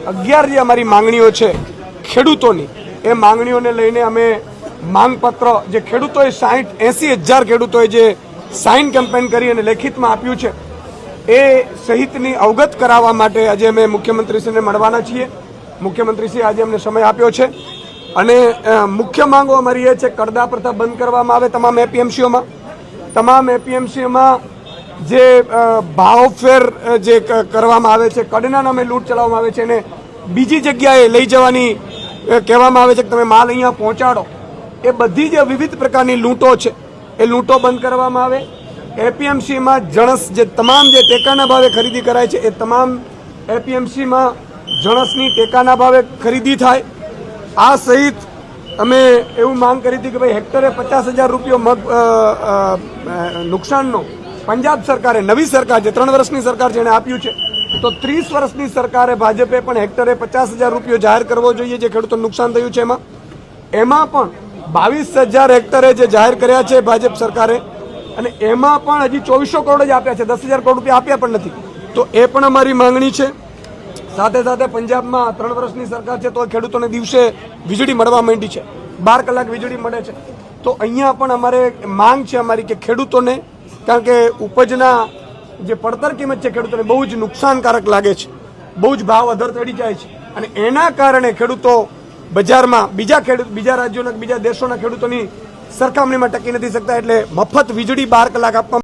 11 જે અમારી માંગણીઓ છે ખેડૂતોની, એ માંગણીઓને લઈને અમે માંગપત્ર જે ખેડૂતોએ 80,000 ખેડૂતોએ જે સાઇન કેમ્પેન કરી અને લેખિતમાં આપ્યું છે એ સહિતની અવગત કરાવવા માટે આજે અમે મુખ્યમંત્રીશ્રીને મળવાના છીએ. મુખ્યમંત્રીશ્રી આજે અમને સમય આપ્યો છે અને મુખ્ય માંગો અમારી એ છે કરદા પ્રથા બંધ કરવામાં આવે તમામ એપીએમસીઓમાં. તમામ એપીએમસીઓમાં જે ભાવફેર જે કરવામાં આવે છે, કડના નામે લૂંટ ચલાવવામાં આવે છે, એને બીજી જગ્યાએ લઈ જવાની કહેવામાં આવે છે કે તમે માલ અહીંયા પહોંચાડો. એ બધી જે વિવિધ પ્રકારની લૂંટો છે એ લૂંટો બંધ કરવામાં આવે. એપીએમસીમાં જણસ જે તમામ જે ટેકાના ભાવે ખરીદી કરાય છે એ તમામ એપીએમસીમાં જણસની ટેકાના ભાવે ખરીદી થાય. આ સહિત અમે એવું માંગ કરી હતી કે ભાઈ હેક્ટરે 50,000 રૂપિયો મગ નુકસાનનો પંજાબ સરકારે, નવી સરકાર છે, 3 વર્ષની સરકાર જેણે આપ્યું છે, તો 30 વર્ષની સરકારે ભાજપે પણ હેક્ટરે 50,000 રૂપિયો જાહેર કરવો જોઈએ જે ખેડૂતોને નુકસાન થયું છે. એમાં પણ 22,000 હેક્ટરે જે જાહેર કર્યા છે ભાજપ સરકારે, અને એમાં પણ હજી 2400 કરોડ જ આપ્યા છે, 10,000 કરોડ રૂપિયા આપ્યા પણ નથી. તો એ પણ અમારી માંગણી છે. સાથે સાથે પંજાબમાં 3 વર્ષની સરકાર છે તો ખેડૂતોને દિવસે વીજળી મળવા માંડી છે, 12 કલાક વીજળી મળે છે. તો અહીંયા પણ અમારે માંગ છે અમારી કે ખેડૂતોને, કારણ કે ઉપજના જે પડતર કિંમત છે ખેડૂતોને બહુ જ નુકસાનકારક લાગે છે, બહુ જ ભાવ અધર ચડી જાય છે અને એના કારણે ખેડૂતો બજારમાં બીજા રાજ્યોના બીજા દેશોના ખેડૂતોની સરખામણીમાં ટકી નથી શકતા. એટલે મફત વીજળી 12 કલાક આપવામાં